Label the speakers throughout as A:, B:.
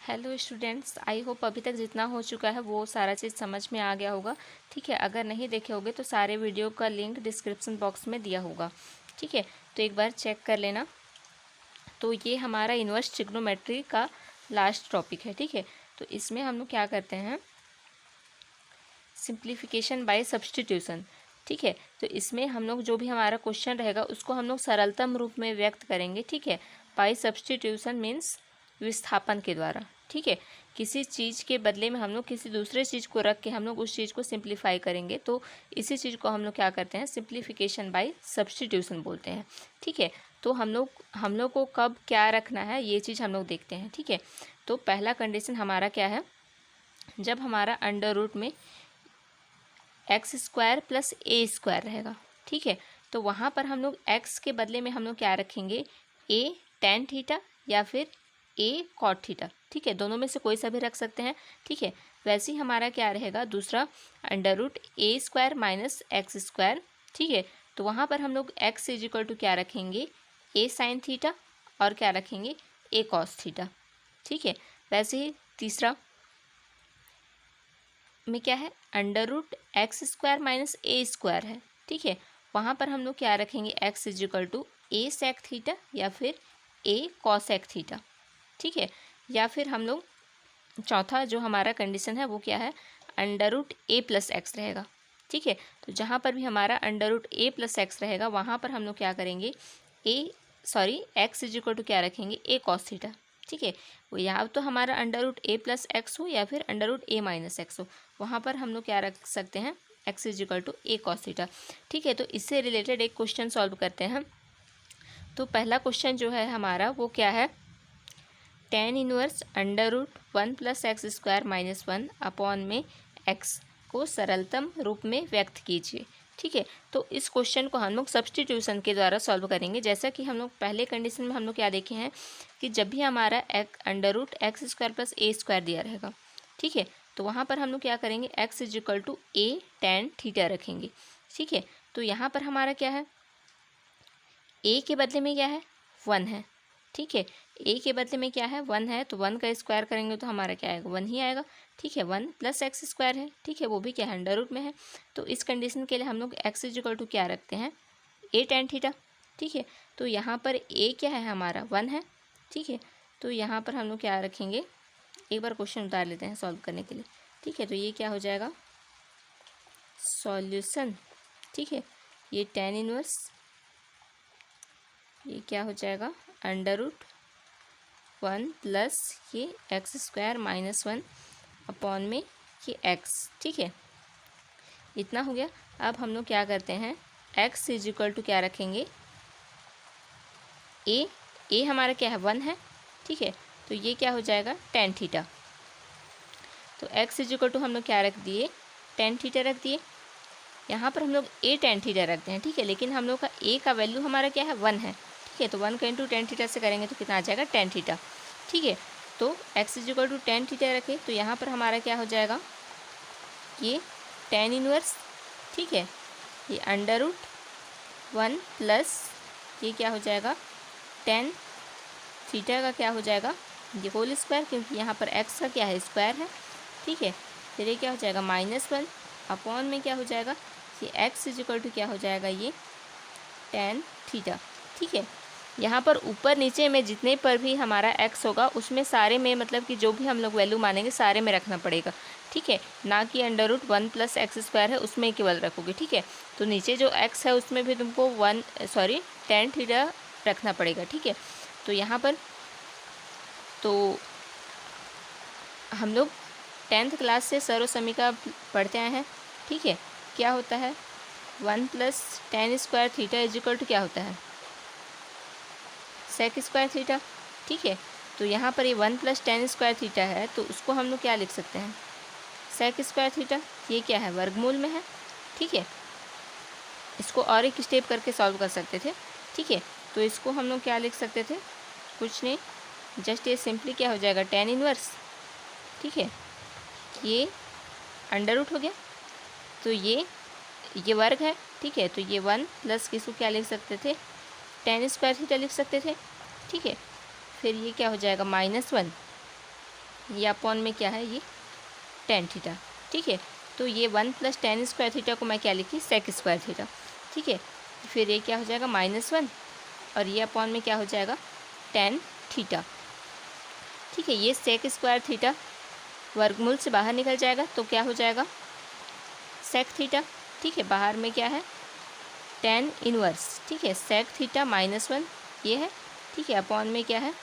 A: Hello students, I hope अभी तक जितना हो चुका है वो सारा चीज़ समझ में आ गया होगा। ठीक है, अगर नहीं देखे होगे तो सारे वीडियो का लिंक डिस्क्रिप्शन बॉक्स में दिया होगा। ठीक है, तो एक बार चेक कर लेना। तो ये हमारा इन्वर्स ट्रिग्नोमेट्री का लास्ट टॉपिक है। ठीक है, तो इसमें हम लोग क्या करते हैं, सिंप्लीफिकेशन बाय सब्सटीट्यूशन। ठीक है, तो इसमें हम लोग जो भी हमारा क्वेश्चन रहेगा उसको हम लोग सरलतम रूप में व्यक्त करेंगे। ठीक है, बाय सब्सटीट्यूशन मीन्स विस्थापन के द्वारा। ठीक है, किसी चीज़ के बदले में हम लोग किसी दूसरे चीज़ को रख के हम लोग उस चीज़ को सिंप्लीफाई करेंगे, तो इसी चीज़ को हम लोग क्या करते हैं, सिंप्लीफिकेशन बाय सब्सटीट्यूशन बोलते हैं। ठीक है, तो हम लोग को कब क्या रखना है ये चीज़ हम लोग देखते हैं। ठीक है, तो पहला कंडीशन हमारा क्या है, जब हमारा अंडर रूट में x square plus A square रहेगा। ठीक है, तो वहाँ पर हम लोग एक्स के बदले में हम लोग क्या रखेंगे, ए टेन थीटा या फिर ए कॉट थीटा। ठीक है, दोनों में से कोई सा भी रख सकते हैं। ठीक है, वैसे ही हमारा क्या रहेगा दूसरा, अंडर रूट ए स्क्वायर माइनस एक्स स्क्वायर। ठीक है, तो वहाँ पर हम लोग एक्स इज इक्वल टू क्या रखेंगे, ए साइन थीटा और क्या रखेंगे, ए कॉस थीटा। ठीक है, वैसे ही तीसरा में क्या है, under root X square minus A square है। ठीक है, वहाँ पर हम लोग क्या रखेंगे, X is equal to A sec theta या फिर ए कॉसेक थीटा। ठीक है, या फिर हम लोग चौथा जो हमारा कंडीशन है वो क्या है, under root a plus x रहेगा। ठीक है, तो जहाँ पर भी हमारा under root a plus x रहेगा वहाँ पर हम लोग क्या करेंगे, एक्स इज इक्वल टू क्या रखेंगे, ए कॉस थीटा। ठीक है, वो यहाँ तो हमारा under root a plus x हो या फिर under root a minus x हो, वहाँ पर हम लोग क्या रख सकते हैं, x is equal to a cos theta. ठीक है, तो इससे रिलेटेड एक क्वेश्चन सॉल्व करते हैं। तो पहला क्वेश्चन जो है हमारा वो क्या है, tan inverse under root one plus x square minus one upon में एक्स को सरलतम रूप में व्यक्त कीजिए। ठीक है, तो इस क्वेश्चन को हम लोग सब्सटीट्यूशन के द्वारा सॉल्व करेंगे। जैसा कि हम लोग पहले कंडीशन में हम लोग क्या देखे हैं कि जब भी हमारा under root X square plus A square दिया रहेगा, ठीक है, तो वहाँ पर हम लोग क्या करेंगे, x is equal to a tan theta रखेंगे। ठीक है, तो यहाँ पर हमारा क्या है, ए के बदले में क्या है, वन है। ठीक है, ए के बदले में क्या है, वन है, तो वन का स्क्वायर करेंगे तो हमारा क्या आएगा, वन ही आएगा। ठीक है, वन प्लस एक्स स्क्वायर है। ठीक है, वो भी क्या है, अंडर रूट में है। तो इस कंडीशन के लिए हम लोग एक्स इज इक्वल टू क्या रखते हैं, ए टेन थीटा। ठीक है, तो यहाँ पर ए क्या है हमारा, वन है। ठीक है, तो यहाँ पर हम लोग क्या रखेंगे, एक बार क्वेश्चन उतार लेते हैं सॉल्व करने के लिए। ठीक है, तो ये क्या हो जाएगा, सॉल्यूशन। ठीक है, ये टेन इनवर्स, ये क्या हो जाएगा, अंडर रूट वन प्लस ये x square minus one upon में ये एक्स। ठीक है, इतना हो गया। अब हम लोग क्या करते हैं, एक्स इज इक्वल टू क्या रखेंगे, ए हमारा क्या है, वन है। ठीक है, तो ये क्या हो जाएगा, टेन थीटा। तो एक्स इज इक्वल टू हम लोग क्या रख दिए, टेन थीटा रख दिए। यहाँ पर हम लोग ए टेन थीटा रखते हैं। ठीक है, लेकिन हम लोग का ए का वैल्यू हमारा क्या है, वन है। ठीक है, तो वन का इंटू टेन थीटा से करेंगे तो कितना आ जाएगा, टेन थीटा। ठीक है, तो x is equal to tan theta रखें तो यहाँ पर हमारा क्या हो जाएगा, ये टेन इनवर्स। ठीक है, ये अंडर रूट वन प्लस ये क्या हो जाएगा, टेन थीटा का क्या हो जाएगा, ये होल स्क्वायर, क्योंकि यहाँ पर एक्स का क्या है, स्क्वायर है। ठीक है, फिर ये क्या हो जाएगा, माइनस वन अपॉन में क्या हो जाएगा, ये एक्स इज इक्वल टू क्या हो जाएगा, ये टेन थीटा। ठीक है, यहाँ पर ऊपर नीचे में जितने पर भी हमारा एक्स होगा उसमें सारे में मतलब कि जो भी हम लोग वैल्यू मानेंगे सारे में रखना पड़ेगा। ठीक है, ना कि under root one plus x square है उसमें केवल रखोगे। ठीक है, तो नीचे जो एक्स है उसमें भी तुमको टेन थीटा रखना पड़ेगा। ठीक है, तो यहाँ पर तो हम लोग 10th क्लास से सर्वसमीका पढ़ते आए हैं। ठीक है, क्या होता है, one plus tan square theta is equal to क्या होता है, सेक स्क्वायर थीटा। ठीक है, तो यहाँ पर ये one plus tan square theta है तो उसको हम लोग क्या लिख सकते हैं, सेक स्क्वायर थीटा। ये क्या है, वर्गमूल में है। ठीक है, इसको और एक स्टेप करके सॉल्व कर सकते थे। ठीक है, तो इसको हम लोग क्या लिख सकते थे, कुछ नहीं, जस्ट ये सिंपली क्या हो जाएगा, टेन इनवर्स। ठीक है, ये अंडर रूट हो गया, तो ये वर्ग है। ठीक है, तो ये वन प्लस किसको क्या लिख सकते थे, टेन स्क्वायर थीटा लिख सकते थे। ठीक है, फिर ये क्या हो जाएगा, माइनस वन ये अपॉन में क्या है, ये टेन थीटा। ठीक है, तो ये 1 + tan स्क्वायर थीटा को मैं क्या लिखी, सेक स्क्वायर थीटा। ठीक है, फिर ये क्या हो जाएगा -1 और ये अपॉन में क्या हो जाएगा tan थीटा। ठीक है, ये सेक स्क्वायर थीटा वर्गमूल से बाहर निकल जाएगा तो क्या हो जाएगा सेक थीटा। ठीक है, बाहर में क्या है tan इनवर्स। ठीक है, सेक थीटा -1 ये है। ठीक है, अपॉन में क्या है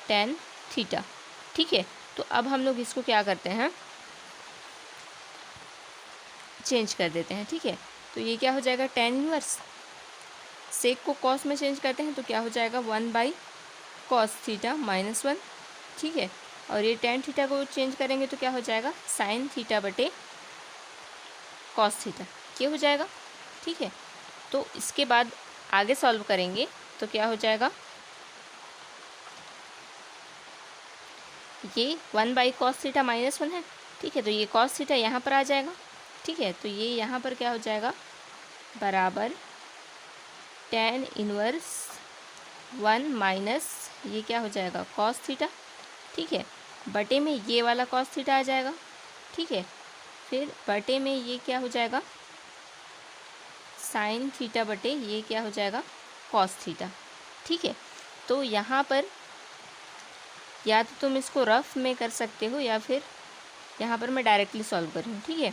A: tan थीटा। ठीक है, तो अब हम लोग इसको क्या करते हैं, चेंज कर देते हैं। ठीक है, तो ये क्या हो जाएगा tan इनवर्स, सेक को कॉस में चेंज करते हैं तो क्या हो जाएगा 1/cos थीटा -1। ठीक है, और ये tan थीटा को चेंज करेंगे तो क्या हो जाएगा sin थीटा बटे cos थीटा, ये हो जाएगा। ठीक है, तो इसके बाद आगे सॉल्व करेंगे तो क्या हो जाएगा, ये 1/cos थीटा -1 है। ठीक है, तो ये cos थीटा यहाँ पर आ जाएगा। ठीक है, तो ये यहाँ पर क्या हो जाएगा बराबर tan इनवर्स 1 माइनस ये क्या हो जाएगा cos थीटा। ठीक है, बटे में ये वाला cos थीटा आ जाएगा। ठीक है, फिर बटे में ये क्या हो जाएगा sin थीटा बटे ये क्या हो जाएगा cos थीटा। ठीक है, तो यहाँ पर या तो तुम इसको रफ में कर सकते हो या फिर यहाँ पर मैं डायरेक्टली सॉल्व कर रही हूँ। ठीक है,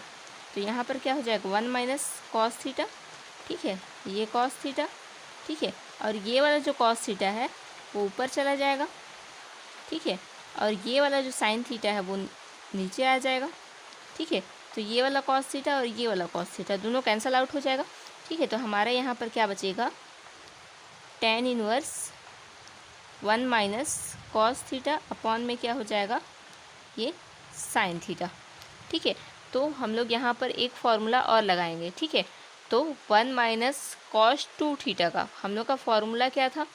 A: तो यहाँ पर क्या हो जाएगा 1 - cos थीटा। ठीक है, ये cos थीटा। ठीक है, और ये वाला जो cos थीटा है वो ऊपर चला जाएगा। ठीक है, और ये वाला जो sin थीटा है वो नीचे आ जाएगा। ठीक है, तो ये वाला cos थीटा और ये वाला cos थीटा दोनों कैंसिल आउट हो जाएगा। ठीक है, तो हमारे यहाँ पर क्या बचेगा tan inverse 1 - cos theta upon में क्या हो जाएगा ये sin थीटा। ठीक है, तो हम लोग यहाँ पर एक फॉर्मूला और लगाएंगे। ठीक है, तो 1 - cos 2 थीटा का हम लोग का फॉर्मूला क्या था,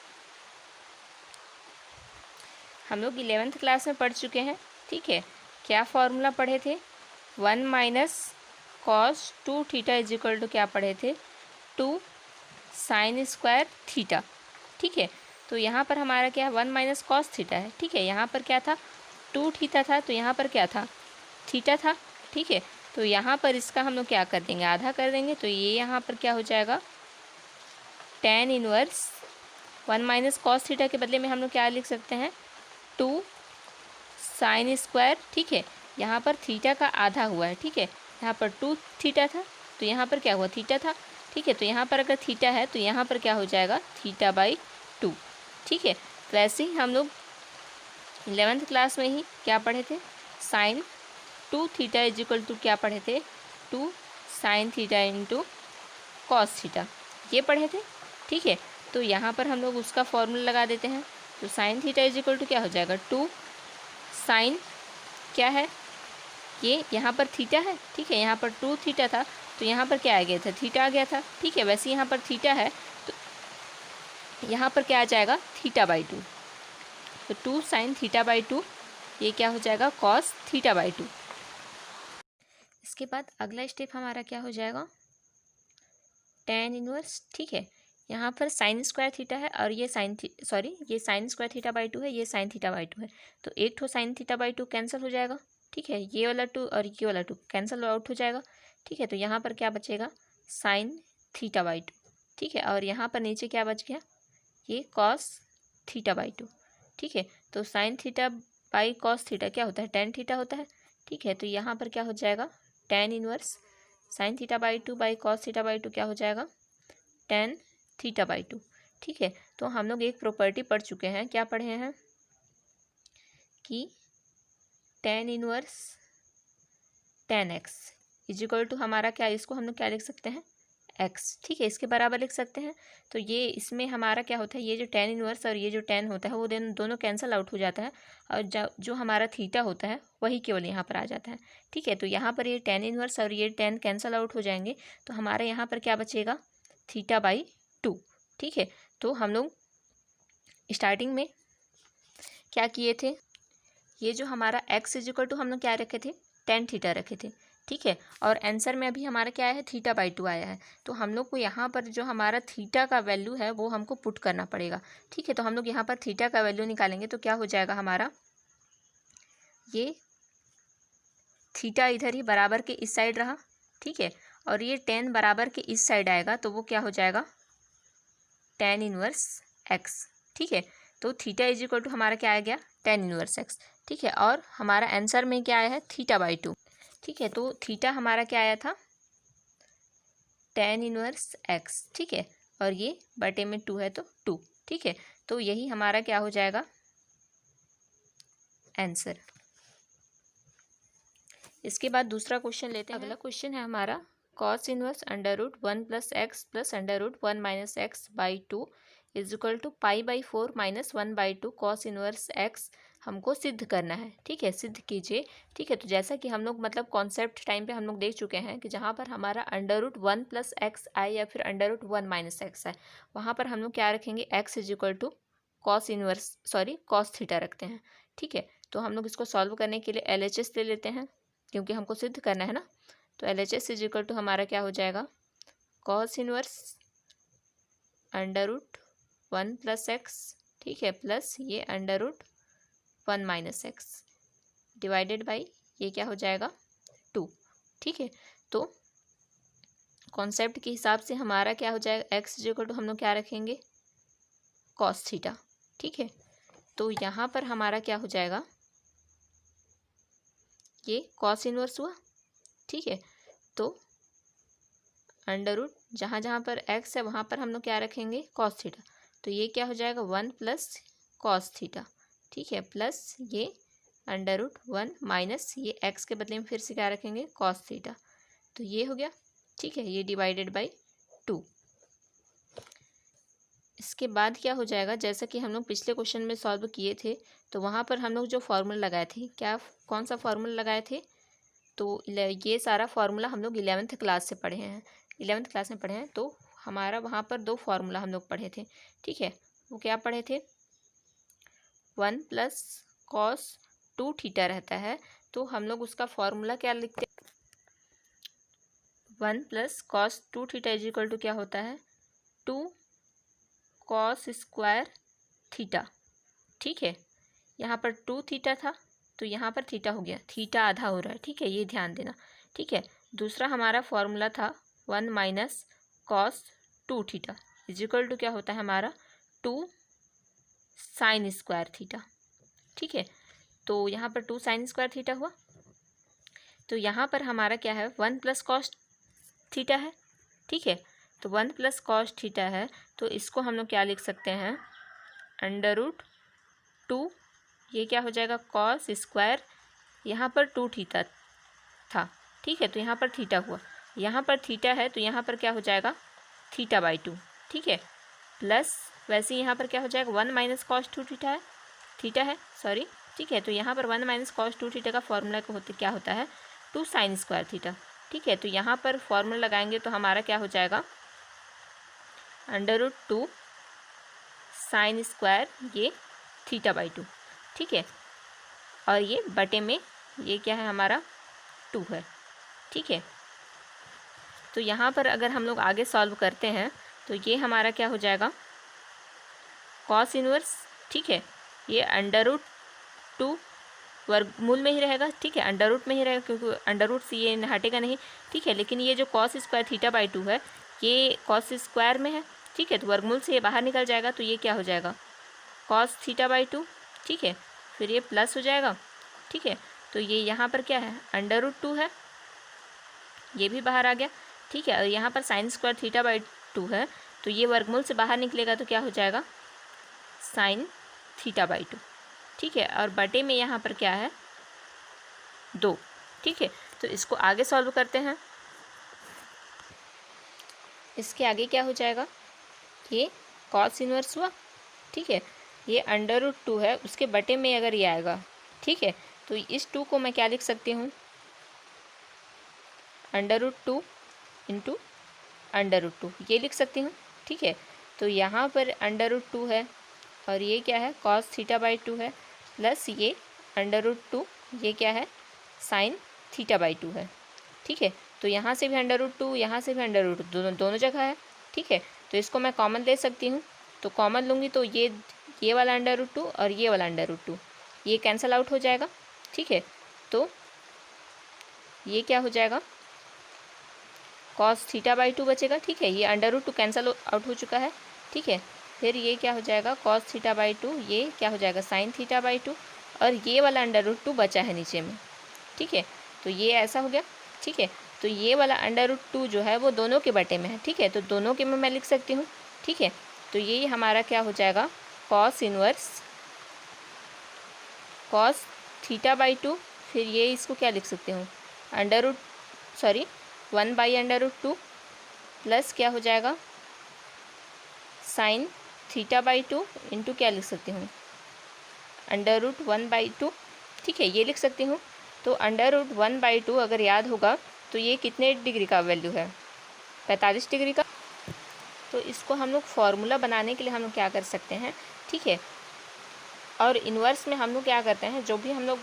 A: हम लोग 11th क्लास में पढ़ चुके हैं। ठीक है, क्या फॉर्मूला पढ़े थे 1 - cos 2 theta is equal to क्या पढ़े थे 2 sin स्क्वायर थीटा। ठीक है, तो यहाँ पर हमारा क्या 1 - cos थीटा है। ठीक है, यहाँ पर क्या था 2 थीटा था तो यहाँ पर क्या था थीटा था। ठीक है, तो यहाँ पर इसका हम लोग क्या कर देंगे आधा कर देंगे, तो ये यहाँ पर क्या हो जाएगा tan इनवर्स 1 - cos थीटा के बदले में हम लोग क्या लिख सकते हैं 2 sin स्क्वायर। ठीक है, यहाँ पर थीटा का आधा हुआ है। ठीक है, यहाँ पर 2 थीटा था तो यहाँ पर क्या हुआ थीटा था। ठीक है, तो यहाँ पर अगर थीटा है तो यहाँ पर क्या हो जाएगा θ/2। ठीक है, तो ऐसे ही हम लोग 11th क्लास में ही क्या पढ़े थे sin 2 theta is equal to क्या पढ़े थे 2 sin theta into cos theta, ये पढ़े थे। ठीक है, तो यहाँ पर हम लोग उसका फॉर्मूला लगा देते हैं, तो sin theta is equal to क्या हो जाएगा 2 sin क्या है ये यहाँ पर थीटा है। ठीक है, यहाँ पर 2 थीटा था तो यहाँ पर क्या आ गया था थीटा आ गया था। ठीक है, वैसे यहाँ पर थीटा है तो यहाँ पर क्या आ जाएगा θ/2, तो 2 sin θ/2 ये क्या हो जाएगा cos θ/2। इसके बाद अगला स्टेप हमारा क्या हो जाएगा tan इनवर्स। ठीक है, यहाँ पर sin स्क्वायर थीटा है और ये ये sin स्क्वायर θ/2 है, ये sin θ/2 है, तो एक ठो sin θ/2 कैंसिल हो जाएगा। ठीक है, ये वाला 2 और ये वाला 2 कैंसिल आउट हो जाएगा। ठीक है, तो यहाँ पर क्या बचेगा sin θ/2। ठीक है, और यहाँ पर नीचे क्या बच गया ये cos θ/2। ठीक है, तो sin θ/cos थीटा क्या होता है tan थीटा होता है। ठीक है, तो यहाँ पर क्या हो जाएगा tan इनवर्स sin θ/2/cos θ/2 क्या हो जाएगा tan θ/2। ठीक है, तो हम लोग एक प्रॉपर्टी पढ़ चुके हैं, क्या पढ़े हैं कि tan inverse tan x is equal to हमारा क्या, इसको हम लोग क्या लिख सकते हैं x। ठीक है, इसके बराबर लिख सकते हैं। तो ये इसमें हमारा क्या होता है ये जो tan इनवर्स और ये जो tan होता है वो दोनों कैंसिल आउट हो जाता है और जो हमारा थीटा होता है वही केवल यहाँ पर आ जाता है। ठीक है, तो यहाँ पर ये tan इनवर्स और ये tan कैंसिल आउट हो जाएंगे तो हमारे यहाँ पर क्या बचेगा θ/2। ठीक है, तो हम लोग स्टार्टिंग में क्या किए थे, ये जो हमारा x इज इक्वल टू हम लोग क्या रखे थे tan थीटा रखे थे। ठीक है, और आंसर में अभी हमारा क्या है θ/2 आया है, तो हम लोग को यहाँ पर जो हमारा थीटा का वैल्यू है वो हमको पुट करना पड़ेगा। ठीक है, तो हम लोग यहाँ पर थीटा का वैल्यू निकालेंगे तो क्या हो जाएगा हमारा ये थीटा इधर ही बराबर के इस साइड रहा, ठीक है, और ये tan बराबर के इस साइड आएगा तो वो क्या हो जाएगा, tan इनवर्स x, ठीक है। तो थीटा इज इक्वल टू हमारा क्या आ गया, tan इनवर्स x, ठीक है। और हमारा आंसर में क्या आया है, θ/2, ठीक है। तो थीटा हमारा क्या आया था, tan इनवर्स x, ठीक है, और ये बटे में 2 है तो 2, ठीक है। तो यही हमारा क्या हो जाएगा आंसर। इसके बाद दूसरा क्वेश्चन लेते हैं। अगला क्वेश्चन है हमारा cos inverse √1 + x + √1 - x / 2 = π/4 - 1/2 cos inverse x हमको सिद्ध करना है, ठीक है, सिद्ध कीजिए, ठीक है। तो जैसा कि हम लोग मतलब कॉन्सेप्ट टाइम पे हम लोग देख चुके हैं कि जहाँ पर हमारा √1 + x आए या फिर √1 - x आए, वहाँ पर हम लोग क्या रखेंगे, x = cos थीटा रखते हैं, ठीक है। तो हम लोग इसको सॉल्व करने के लिए LHS ले लेते हैं क्योंकि हमको सिद्ध करना है ना। तो LHS = हमारा क्या हो जाएगा, cos इनवर्स √1 + x, ठीक है, प्लस ये √1 - x डिवाइडेड बाई ये क्या हो जाएगा 2, ठीक है। तो कॉन्सेप्ट के हिसाब से हमारा क्या हो जाएगा, x = हम लोग क्या रखेंगे, cos थीटा, ठीक है। तो यहाँ पर हमारा क्या हो जाएगा, ये cos इनवर्स हुआ, ठीक है। तो अंडर जहाँ जहाँ पर x है वहाँ पर हम लोग क्या रखेंगे, cos थीटा। तो ये क्या हो जाएगा 1 + cos थीटा, ठीक है, प्लस ये √1 माइनस ये x के बदले में फिर से क्या रखेंगे, cos थीटा। तो ये हो गया, ठीक है, ये डिवाइडेड बाई 2। इसके बाद क्या हो जाएगा, जैसा कि हम लोग पिछले क्वेश्चन में सॉल्व किए थे तो वहाँ पर हम लोग जो फार्मूला लगाए थे, क्या कौन सा फार्मूला लगाए थे, तो ये सारा फार्मूला हम लोग 11th क्लास से पढ़े हैं, 11th क्लास में पढ़े हैं। तो हमारा वहाँ पर 2 फार्मूला हम लोग पढ़े थे, ठीक है। वो क्या पढ़े थे, 1 + cos 2 थीटा रहता है, तो हम लोग उसका फार्मूला क्या लिखते, 1 + cos 2 थीटा = क्या होता है, 2 cos स्क्वायर थीटा, ठीक है। यहाँ पर 2 थीटा था तो यहाँ पर थीटा हो गया, थीटा आधा हो रहा है, ठीक है, ये ध्यान देना, ठीक है। दूसरा हमारा फॉर्मूला था 1 - cos 2 थीटा = क्या होता है हमारा, 2 sin स्क्वायर थीटा, ठीक है। तो यहाँ पर 2 sin स्क्वायर थीटा हुआ। तो यहाँ पर हमारा क्या है, 1 + cos थीटा है, ठीक है। तो 1 + cos थीटा है, तो इसको हम लोग क्या लिख सकते हैं, √2, ये क्या हो जाएगा, cos स्क्वायर, यहाँ पर 2 थीटा था, ठीक है, तो यहाँ पर थीटा हुआ, यहाँ पर थीटा है तो यहाँ पर क्या हो जाएगा, θ/2, ठीक है, प्लस वैसे यहाँ पर क्या हो जाएगा, 1 - cos 2 थीटा है सॉरी, ठीक है। तो यहाँ पर 1 - cos 2 थीटा का फॉर्मूला क्या होता है, 2 sin स्क्वायर थीटा, ठीक है। तो यहाँ पर फॉर्मूला लगाएंगे तो हमारा क्या हो जाएगा, √2 sin स्क्वायर ये θ/2, ठीक है, और ये बटे में ये क्या है हमारा 2 है, ठीक है। तो यहाँ पर अगर हम लोग आगे सॉल्व करते हैं तो ये हमारा क्या हो जाएगा, cos इनवर्स, ठीक है, ये √2 वर्गमूल में ही रहेगा, ठीक है, अंडर में ही रहेगा क्योंकि अंडर से ये हटेगा नहीं, ठीक है। लेकिन ये जो cos स्क्वायर θ/2 है ये cos स्क्वायर में है, ठीक है, तो वर्गमूल से ये बाहर निकल जाएगा तो ये क्या हो जाएगा, cos θ/2, ठीक है, फिर ये प्लस हो जाएगा, ठीक है। तो ये यहाँ पर क्या है, √2 है, ये भी बाहर आ गया, ठीक है। और यहाँ पर sin स्क्वायर θ/2 है तो ये वर्गमूल से बाहर निकलेगा तो क्या हो जाएगा, sin θ/2, ठीक है। और बटे में यहाँ पर क्या है 2, ठीक है। तो इसको आगे सॉल्व करते हैं। इसके आगे क्या हो जाएगा, ये cos इनवर्स हुआ, ठीक है, ये √2 है, उसके बटे में अगर ये आएगा, ठीक है, तो इस 2 को मैं क्या लिख सकती हूँ, √2 × √2 ये लिख सकती हूँ, ठीक है। तो यहाँ पर √2 है और ये क्या है, cos θ/2 है, प्लस ये √2 ये क्या है, sin θ/2 है, ठीक है। तो यहाँ से भी √2, यहाँ से भी √2, दोनों जगह है, ठीक है। तो इसको मैं कॉमन ले सकती हूँ, तो कॉमन लूँगी तो ये वाला √2 और ये वाला √2 ये कैंसिल आउट हो जाएगा, ठीक है। तो ये क्या हो जाएगा, कॉस थीटा बाई 2 बचेगा, ठीक है। ये अंडर रूट 2 कैंसिल आउट हो चुका है, ठीक है। फिर ये क्या हो जाएगा, कॉस थीटा बाई 2, ये क्या हो जाएगा साइन थीटा बाई 2, और ये वाला अंडर रूट 2 बचा है नीचे में, ठीक है। तो ये ऐसा हो गया, ठीक है। तो ये वाला अंडर रूट 2 जो है वो दोनों के बटे में है, ठीक है। तो दोनों के में मैं लिख सकती हूँ, ठीक है। तो ये हमारा क्या हो जाएगा, cos inverse cos theta by 2, फिर ये इसको क्या लिख सकती हूँ, under root 1 by under root 2 plus क्या हो जाएगा साइन थीटा बाई 2 इंटू क्या लिख सकती हूँ, अंडर रूट 1 बाई 2, ठीक है। ये लिख सकती हूँ। तो अंडर रूट 1 बाई 2 अगर याद होगा तो ये कितने डिग्री का वैल्यू है, 45 डिग्री का। तो इसको हम लोग फार्मूला बनाने के लिए हम लोग क्या कर सकते हैं, ठीक है। और इन्वर्स में हम लोग क्या करते हैं, जो भी हम लोग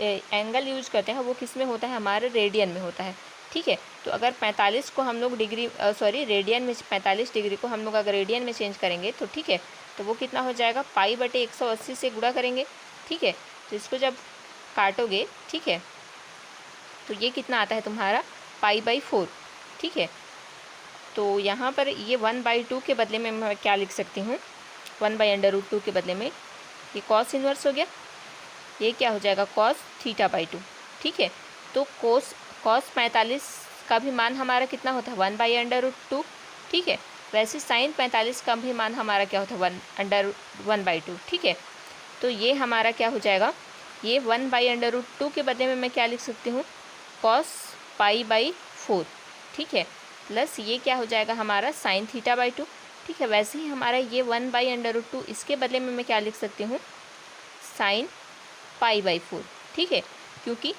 A: एंगल यूज करते हैं वो किस में होता है, हमारे रेडियन में होता है, ठीक है। तो अगर 45 को हम लोग रेडियन में 45 डिग्री को हम लोग अगर रेडियन में चेंज करेंगे तो ठीक है, तो वो कितना हो जाएगा, पाई बटे 180 से गुणा करेंगे, ठीक है। तो इसको जब काटोगे, ठीक है, तो ये कितना आता है तुम्हारा पाई बाई 4, ठीक है। तो यहाँ पर ये 1/2 के बदले में मैं क्या लिख सकती हूँ, 1/√2 के बदले में ये कॉस इन्वर्स हो गया, ये क्या हो जाएगा कॉस थीटा बाई 2, ठीक है। तो कॉस 45 का भी मान हमारा कितना होता है 1/√2, ठीक है। वैसे साइन 45 का भी मान हमारा क्या होता है 1/2, ठीक है। तो ये हमारा क्या हो जाएगा, ये 1/√2 के बदले में मैं क्या लिख सकती हूँ, कॉस पाई बाई 4, ठीक है, प्लस ये क्या हो जाएगा हमारा साइन थीटा बाई 2, ठीक है। वैसे ही हमारा ये 1/√2 इसके बदले में मैं क्या लिख सकती हूँ, साइन पाई बाई 4, ठीक है। क्योंकि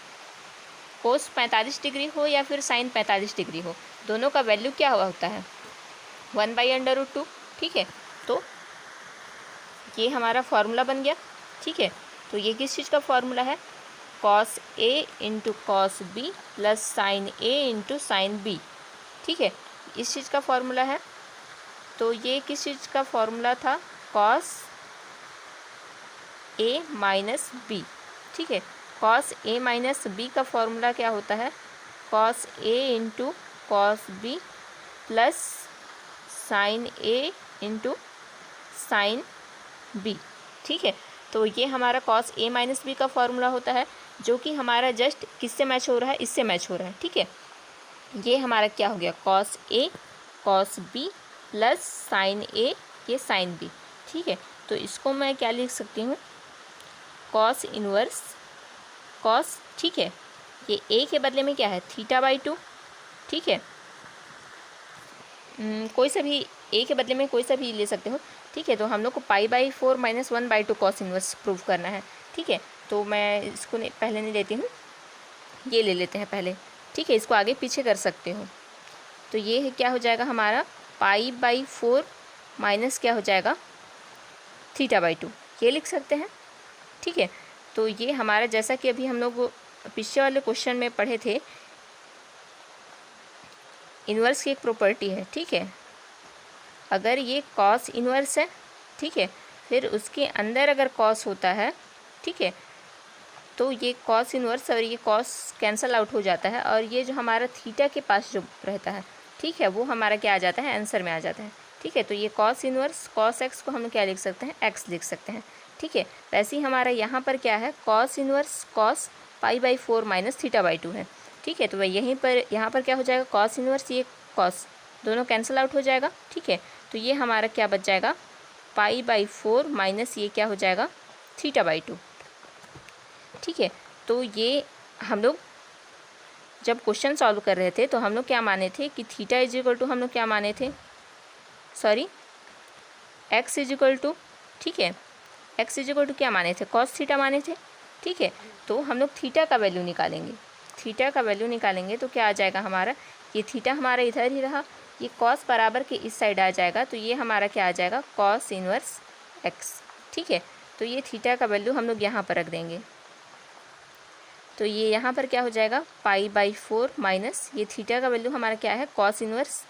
A: कोस 45 डिग्री हो या फिर साइन 45 डिग्री हो, दोनों का वैल्यू क्या होता है 1/√2, ठीक है। तो ये हमारा फार्मूला बन गया, ठीक है। तो ये किस चीज़ का फार्मूला है, cos A into cos B plus sine A into sine B, ठीक है, इस चीज़ का फार्मूला है। तो ये किस चीज़ का फार्मूला था, कॉस ए माइनस बी, ठीक है। कॉस ए माइनस बी का फार्मूला क्या होता है, cos A into cos B plus sine A into sine B, ठीक है। तो ये हमारा कॉस ए माइनस बी का फार्मूला होता है, जो कि हमारा जस्ट किससे मैच हो रहा है, इससे मैच हो रहा है, ठीक है। ये हमारा क्या हो गया, cos A cos B plus sine ए, ये साइन बी, ठीक है। तो इसको मैं क्या लिख सकती हूँ, कॉस इनवर्स कॉस, ठीक है। ये ए के बदले में क्या है थीटा बाई 2, ठीक है। कोई सा भी ए के बदले में कोई सा भी ले सकते हो, ठीक है। तो हम लोग को pi by 4 minus 1/2 cos inverse prove करना है, ठीक है। तो मैं इसको पहले नहीं लेती हूँ, ये ले लेते हैं पहले, ठीक है। इसको आगे पीछे कर सकते हो। तो ये क्या हो जाएगा हमारा पाई बाई 4 माइनस क्या हो जाएगा थीटा बाई 2, ये लिख सकते हैं, ठीक है। तो ये हमारा जैसा कि अभी हम लोग पिछले वाले क्वेश्चन में पढ़े थे, इन्वर्स की एक प्रॉपर्टी है, ठीक है। अगर ये कॉस इन्वर्स है, ठीक है, फिर उसके अंदर अगर कॉस होता है, ठीक है, तो ये कॉस इन्वर्स और ये कॉस कैंसल आउट हो जाता है, और ये जो हमारा थीटा के पास जो रहता है, ठीक है, वो हमारा क्या आ जाता है आंसर में आ जाता है, ठीक है। तो ये कॉस इन्वर्स कॉस एक्स को हम क्या लिख सकते हैं, एक्स लिख सकते हैं, ठीक है। वैसे ही हमारा यहाँ पर क्या है, cos inverse cos pi by 4 minus theta by 2 है, ठीक है। तो वह यहाँ पर क्या हो जाएगा, कॉस इन्वर्स ये कॉस दोनों कैंसिल आउट हो जाएगा, ठीक है। तो ये हमारा क्या बच जाएगा, पाई बाई 4 माइनस ये क्या हो जाएगा थीटा बाई 2, ठीक है। तो ये हम लोग जब क्वेश्चन सॉल्व कर रहे थे तो हम लोग क्या माने थे कि थीटा इज इक्वल टू, हम लोग क्या माने थे, एक्स इज इक्वल टू, ठीक है, एक्स इज इक्वल टू क्या माने थे, कॉस थीटा माने थे, ठीक है। तो हम लोग थीटा का वैल्यू निकालेंगे, थीटा का वैल्यू निकालेंगे तो क्या आ जाएगा हमारा, ये थीटा हमारा इधर ही रहा, ये कॉस बराबर के इस साइड आ जाएगा, तो ये हमारा क्या आ जाएगा कॉस इनवर्स एक्स, ठीक है। तो ये थीटा का वैल्यू हम लोग यहाँ पर रख देंगे, तो ये यहाँ पर क्या हो जाएगा पाई बाई 4 माइनस ये थीटा का वैल्यू हमारा क्या है कॉस इनवर्स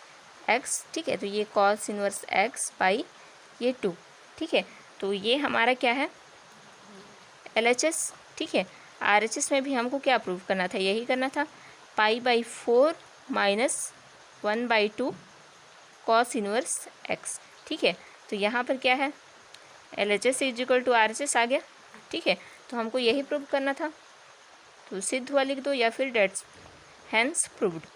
A: एक्स, ठीक है। तो ये कॉस इनवर्स एक्स बाई ये 2, ठीक है। तो ये हमारा क्या है LHS, ठीक है। RHS में भी हमको क्या प्रूव करना था, यही करना था, π/4 माइनस 1/2 कॉस इनवर्स x। ठीक है, तो यहाँ पर क्या है, LHS इजिकल टू RHS आ गया। ठीक है, तो हमको यही प्रूव करना था, तो सिद्ध हुआ लिख दो या फिर डेट्स हैंस प्रूव्ड।